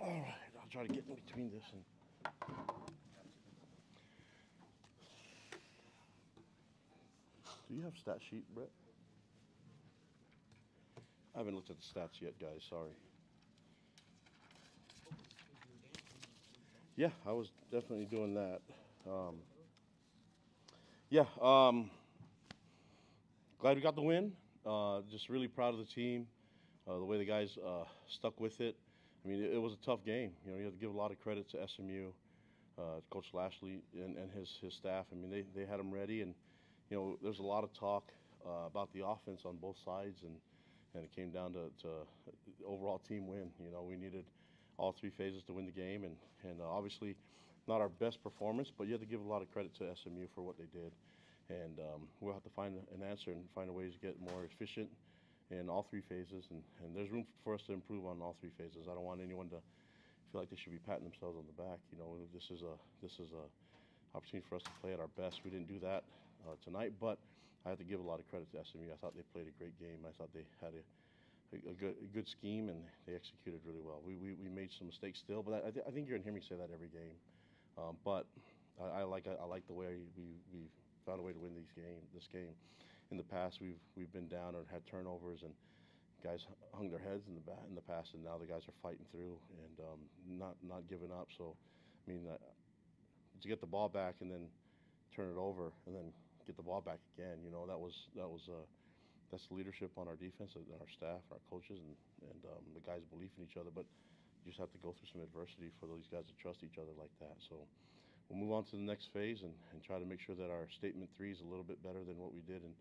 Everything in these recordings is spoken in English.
All right, I'll try to get in between this and. Do you have stat sheet, Brett? I haven't looked at the stats yet, guys. Sorry. Yeah, I was definitely doing that. Yeah, glad we got the win. Just really proud of the team, the way the guys stuck with it. I mean, it was a tough game. You know, you have to give a lot of credit to SMU, Coach Lashley and his staff. I mean, they had them ready, and you know, there's a lot of talk about the offense on both sides, and it came down to overall team win. You know, we needed all three phases to win the game, and obviously not our best performance, but you have to give a lot of credit to SMU for what they did. And we'll have to find an answer and find a way to get more efficient in all three phases. And there's room for us to improve on all three phases. I don't want anyone to feel like they should be patting themselves on the back. You know, this is a opportunity for us to play at our best. We didn't do that tonight, but I have to give a lot of credit to SMU. I thought they played a great game. I thought they had a good scheme, and they executed really well. We made some mistakes still, but I think you're gonna hear me say that every game. But I like the way we found a way to win this game. In the past, we've been down or had turnovers, and guys hung their heads in the past, and now the guys are fighting through and not giving up. So, I mean, to get the ball back and then turn it over and then get the ball back again, you know, that's the leadership on our defense and our staff, our coaches, and the guys' belief in each other. But you just have to go through some adversity for those guys to trust each other like that. So we'll move on to the next phase and try to make sure that our statement three is a little bit better than what we did in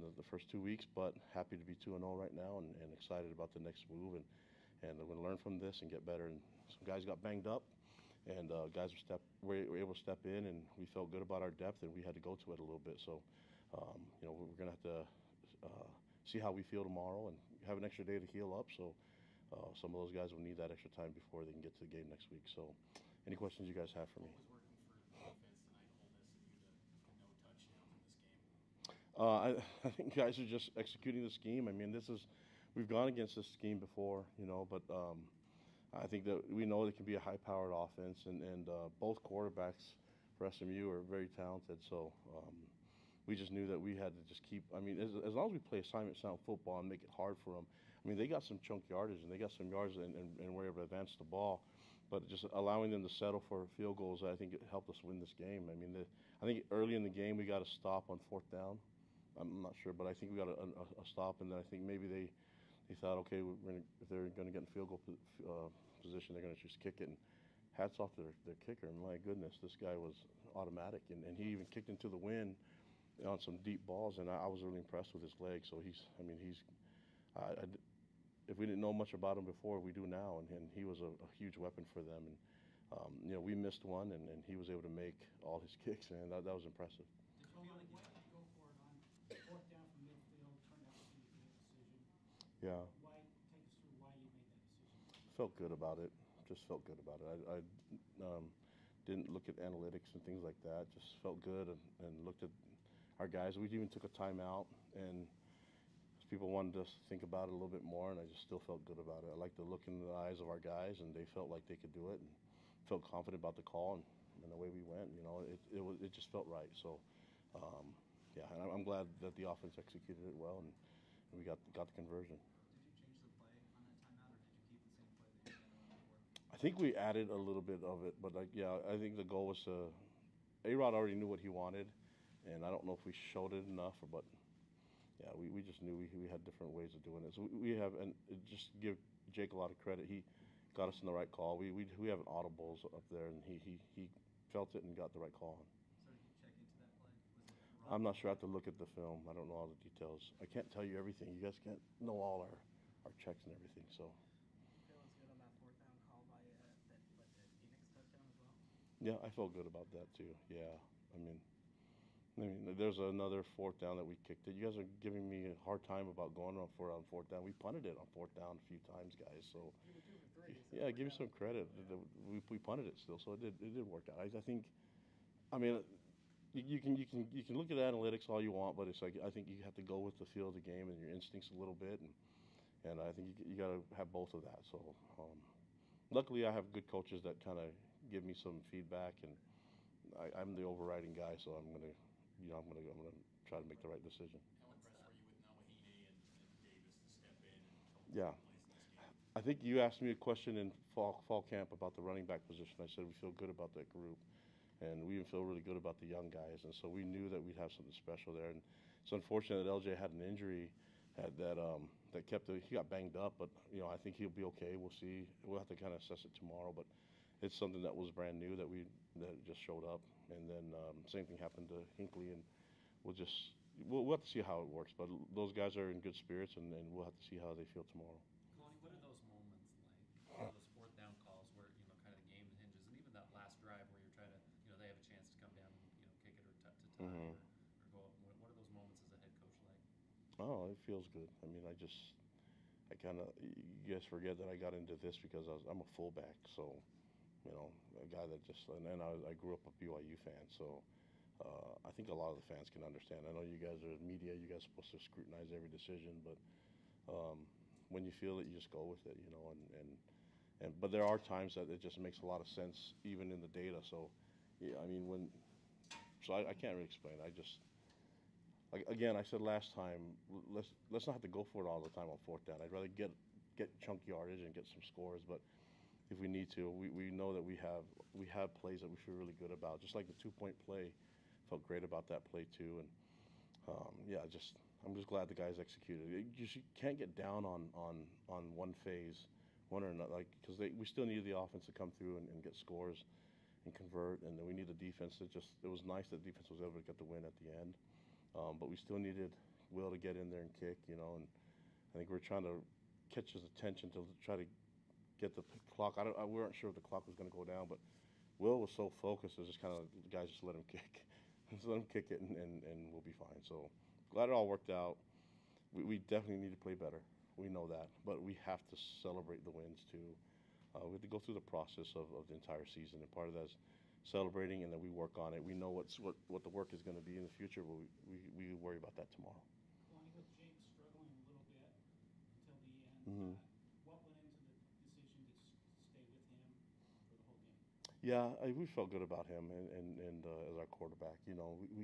the first 2 weeks. But happy to be 2-0 right now, and excited about the next move. And we're going to learn from this and get better. And some guys got banged up, and guys were able to step in, and we felt good about our depth, and we had to go to it a little bit. So, you know, we're going to have to see how we feel tomorrow and have an extra day to heal up. So some of those guys will need that extra time before they can get to the game next week. So any questions you guys have for me? What was working for defense tonight to hold SMU to no touchdowns in this game? I think guys are just executing the scheme. I mean, we've gone against this scheme before, you know, but I think that we know it can be a high-powered offense, and both quarterbacks for SMU are very talented. So we just knew that we had to just keep. I mean, as long as we play assignment sound football and make it hard for them. I mean, they got some chunk yardage and they got some yards and were able to advance the ball, but just allowing them to settle for field goals, I think it helped us win this game. I mean, I think early in the game we got a stop on fourth down. I'm not sure, but I think we got a stop, and then I think maybe they thought, okay, if they're going to get in field goal position, they're going to just kick it. And hats off to their kicker. And my goodness, this guy was automatic, and he even kicked into the wind on some deep balls, and I was really impressed with his legs. So if we didn't know much about him before, we do now, and he was a huge weapon for them. And you know, we missed one, and he was able to make all his kicks, and that was impressive. Did you feel like why did you go for it on fourth down from midfield? Turned out to be a good decision. Yeah. Take us through why you made that decision. Felt good about it. Just felt good about it. I didn't look at analytics and things like that. Just felt good and looked at our guys. We even took a timeout, and people wanted us to think about it a little bit more, and I just still felt good about it. I liked the look in the eyes of our guys, and they felt like they could do it, and felt confident about the call and the way we went. You know, it just felt right. So, yeah, and I'm glad that the offense executed it well, and we got the conversion. Did you change the play on that timeout, or did you keep the same play that you had before? I think we added a little bit of it, but yeah, I think the goal was A-Rod already knew what he wanted, and I don't know if we showed it enough, but yeah, we just knew we had different ways of doing it. So we have, and just give Jake a lot of credit. He got us in the right call. We have an audibles up there, and he felt it and got the right call. So did you check into that play? Was it I'm not sure. I have to look at the film. I don't know all the details. I can't tell you everything. You guys can't know all our checks and everything. So. Feeling good on that fourth down call by that led to Phoenix touchdown as well? Yeah, I felt good about that too. Yeah, I mean, there's another fourth down that we kicked it. You guys are giving me a hard time about going on fourth down. We punted it on fourth down a few times, guys. So, yeah, give me some credit. We punted it still, so it did work out. I think, I mean, you can look at analytics all you want, but it's like I think you have to go with the feel of the game and your instincts a little bit, and I think you got to have both of that. So, luckily I have good coaches that kind of give me some feedback, and I'm the overriding guy, so I'm gonna, I'm gonna try to make the right decision. How impressed were you with Nawahine and Davis to step in and come into Yeah. place in this game? I think you asked me a question in fall camp about the running back position. I said we feel good about that group, and we even feel really good about the young guys. And so we knew that we'd have something special there. And it's unfortunate that LJ had an injury that kept he got banged up, but I think he'll be okay. We'll see. We'll have to kind of assess it tomorrow, but it's something that was brand new that just showed up. And then same thing happened to Hinckley, and we'll have to see how it works. But those guys are in good spirits, and we'll have to see how they feel tomorrow. Kalani, what are those moments like? Those fourth down calls where, kind of the game hinges, and even that last drive where you're trying to, they have a chance to come down and, kick it or to tie Mm-hmm. or go up. What are those moments as a head coach like? Oh, it feels good. I mean, I kind of, you guys forget that I got into this because I'm a fullback, so a guy that and I grew up a BYU fan, so I think a lot of the fans can understand. I know you guys are media, you guys are supposed to scrutinize every decision, but when you feel it, you just go with it, but there are times that it just makes a lot of sense, even in the data. So, yeah, I mean, I can't really explain. Like again, I said last time, let's not have to go for it all the time on fourth down. I'd rather get chunk yardage and get some scores, but if we need to, we know that we have plays that we feel really good about. Just like the 2-point play, felt great about that play too. And I'm just glad the guys executed. You can't get down on one phase, one or another, because we still needed the offense to come through and get scores and convert, and then we need the defense to it was nice that the defense was able to get the win at the end. But we still needed Will to get in there and kick, and I think we're trying to catch his attention to try to get the clock. We weren't sure if the clock was going to go down, but Will was so focused. It was just kind of, the guys just let him kick. Just let him kick it, and we'll be fine. So glad it all worked out. We definitely need to play better. We know that, but we have to celebrate the wins too. We have to go through the process of the entire season, and part of that is celebrating, and then we work on it. We know what the work is going to be in the future, but we worry about that tomorrow. Kalani, with James struggling a little bit until the end, Mm-hmm. what went into the decision to stay with him for the whole game? Yeah, we felt good about him and as our quarterback. We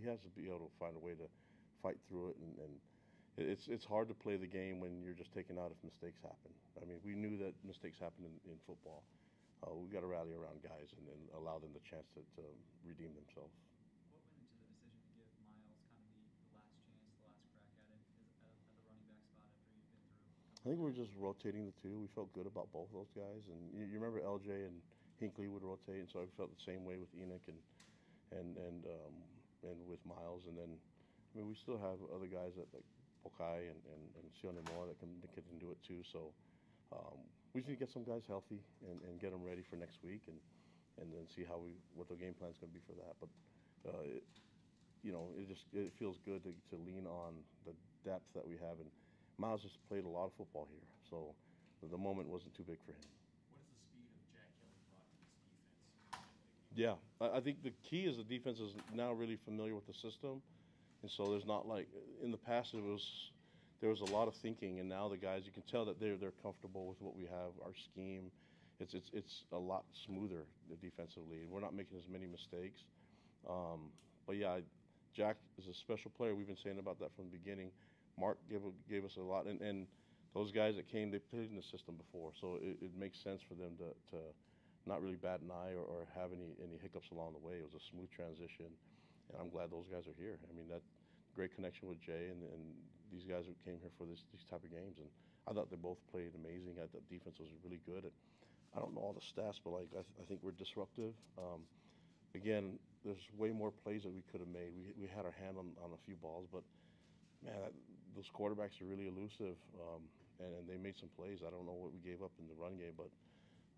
have to be able to find a way to fight through it, and it's hard to play the game when you're just taken out if mistakes happen. I mean, we knew that mistakes happen in football. We got to rally around guys and allow them the chance to redeem themselves. What went into the decision to give Miles kind of the last chance, the last crack at it at the running back spot after you've been through? I think we were just rotating the two. We felt good about both those guys, and you remember LJ and Hinckley would rotate, and so I felt the same way with Enoch and with Miles, and then we still have other guys that like Pokai and Sione Moa that can do it too. So we just need to get some guys healthy and get them ready for next week, and then see what the game plan is going to be for that. But it feels good to lean on the depth that we have, and Miles has played a lot of football here, so the moment wasn't too big for him. What is the speed of Jack Kelly brought to this defense? Yeah, I think the key is the defense is now really familiar with the system, and so there's not like in the past there was a lot of thinking, and now the guys, you can tell that they're comfortable with what we have, our scheme. It's a lot smoother defensively, and we're not making as many mistakes. But yeah, Jack is a special player. We've been saying about that from the beginning. Mark gave us a lot, and those guys that came, they played in the system before, so it makes sense for them to not really bat an eye or have any hiccups along the way. It was a smooth transition, and I'm glad those guys are here. I mean, that great connection with Jay and these guys who came here for these type of games, and I thought they both played amazing. I thought defense was really good. I don't know all the stats, but I think we're disruptive. Again, there's way more plays that we could have made. We had our hand on a few balls, but man, those quarterbacks are really elusive, and they made some plays. I don't know what we gave up in the run game, but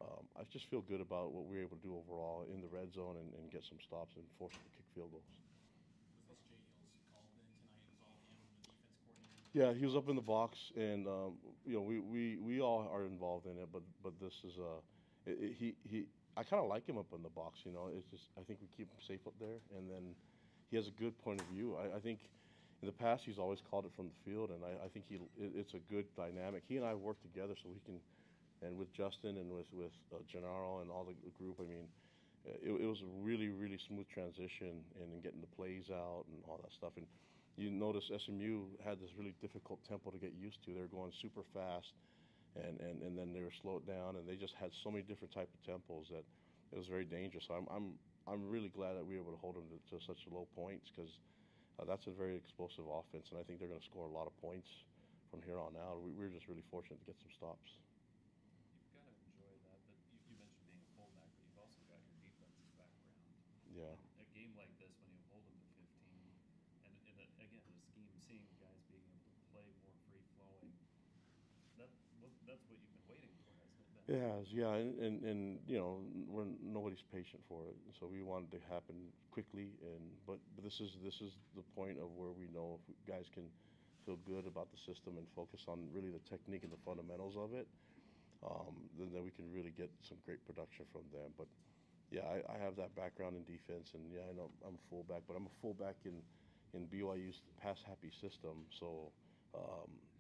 I just feel good about what we were able to do overall in the red zone and get some stops and force them to kick field goals. Was this Jay Hill's call then tonight? It was all him, the defense coordinator? Yeah, he was up in the box, and we all are involved in it, but this is I kind of like him up in the box. It's just I think we keep him safe up there, and then he has a good point of view. I think in the past he's always called it from the field, and I think it's a good dynamic. He and I work together so we can, and with Justin and with Gennaro and all the group, I mean, it was a really, really smooth transition and getting the plays out and all that stuff. And you notice SMU had this really difficult tempo to get used to. They were going super fast, and then they were slowed down, and they just had so many different type of tempos that it was very dangerous. So I'm really glad that we were able to hold them to such low points, because that's a very explosive offense, and I think they're going to score a lot of points from here on out. We're just really fortunate to get some stops. You've got to enjoy that. But you mentioned being a fullback, but you've also got your defensive background. Yeah. A game like this, when you hold them to 15, and again, the scheme, seeing guys being able to play more free flowing, that's what you've been waiting for, hasn't it been? It has, yeah, and you know, nobody's patient for it, so we wanted to happen quickly. But this is the point of where we know if guys can feel good about the system and focus on really the technique and the fundamentals of it, then we can really get some great production from them. But yeah, I have that background in defense, and yeah, I know I'm a fullback, but I'm a fullback in BYU's pass happy system, so.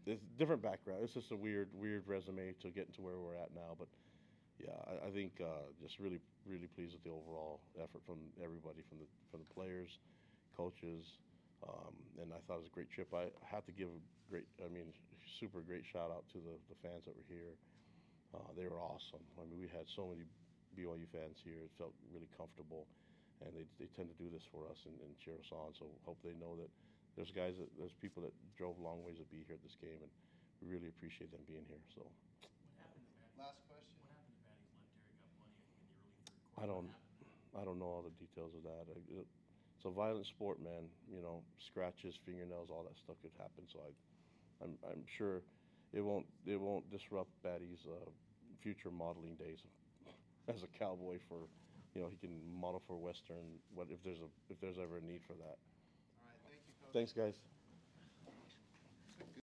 It's a different background. It's just a weird resume to get into where we're at now. But yeah, I think just really pleased with the overall effort from everybody, from the players, coaches, and I thought it was a great trip. I had to give super great shout out to the fans that were here. They were awesome. I mean, we had so many BYU fans here. It felt really comfortable, and they tend to do this for us and cheer us on. So hope they know that. There's people that drove long ways to be here at this game, and we really appreciate them being here. So. What happened to Batty's? Last question. What happened to Batty's left area? Got bloody, I think, in the early third quarter. I don't know all the details of that. It's a violent sport, man. You know, scratches, fingernails, all that stuff could happen. So I'm sure it won't disrupt Batty's future modeling days as a cowboy. For, you know, he can model for Western. If there's ever a need for that. All right, thank you, Coach. Thanks, guys.